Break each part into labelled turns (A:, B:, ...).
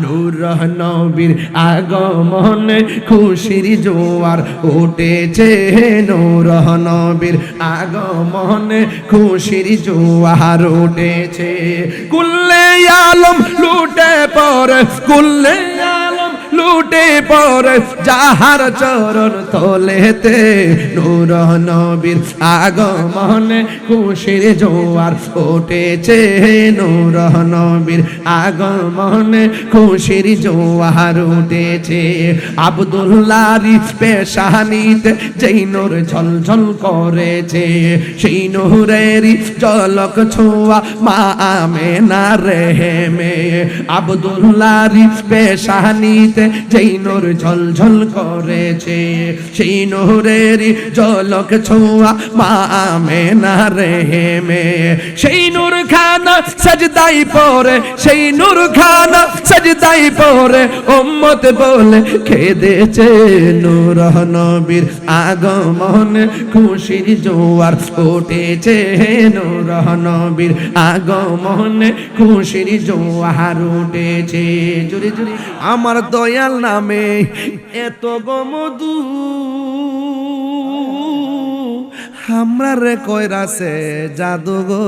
A: নূর নবীর আগমনে খুশির জোয়ার উঠেছে, নূর নবীর আগমনে খুশির জোয়ার উঠেছে। কুল্লে আলম লুটে পড়ে, কুল্লে আলম লুটে পড়ে যাহার চরণ তলেতে, নূর নবীর আগমনে খুশির জোয়ার উঠেছে, নূর নবীর আগমনে খুশির জোয়ার উঠেছে। আব্দুল্লাহর পেশানিতে যেই নূর ঝলঝল করেছে, সেই নূরের ঝলক ছোঁয়া মা আমেনার রেহেমে। আব্দুল্লাহর পেশানিতে যেই নূর ঝলঝল করেছে, সেই নূরের ঝলক ছোঁয়া মা আমেনার রেহেমে। সেই নূর খানা সাজদাই পড়ে, সেই নূর খানা সাজদাই পড়ে উম্মত বলে কেঁদেছে, নূর নবীর আগমনে খুশির জোয়ার উঠেছে, নূর নবীর আগমনে খুশির জোয়ার উঠেছে। জোরে জোরে আমার দয়াল নামে এত গমদু আমরা রে কইরাছে জাদু গো,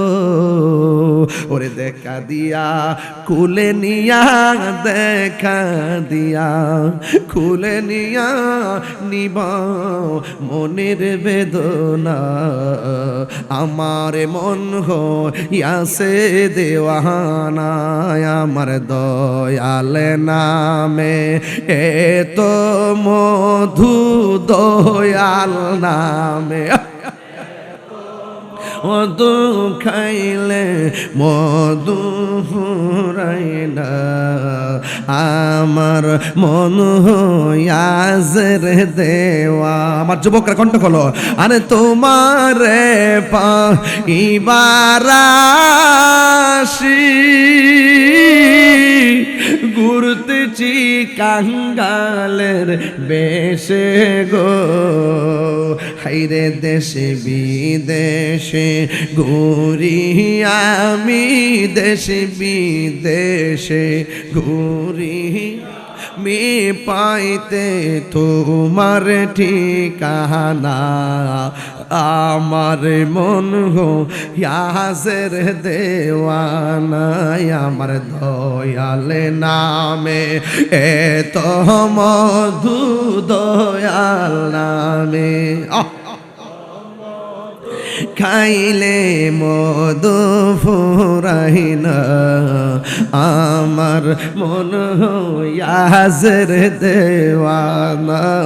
A: ওরে দেখা দিয়া কুলে নিয়া, দেখা দিয়া কুলে নিয়া নিব মনের বেদনা। আমার মন হইয়াছে দেওয়ানা, আমার দয়াল নামে এত মধু, দয়াল নামে মধু খাইলে মধু ফুরাইলা, আমার মন হইয়াছে দেওয়া। আমার যুবকরা কণ্ঠ খোলো, আরে তোমারে পাইবার আশি ঘুরতেছি কাঙ্গালের বেশে গো, হাইরে দেশে বিদেশে ঘুরি আমি, দেশে বিদেশে ঘুরি মে পাইতে তোমার ঠিকানা। আমার মন হইয়াছে দেওয়ানা, আমার দয়াল নামে এত মধু, দয়াল নামে খাইলে মধু ফুরাইনা, আমার মন হইয়াছে দেওয়ানা।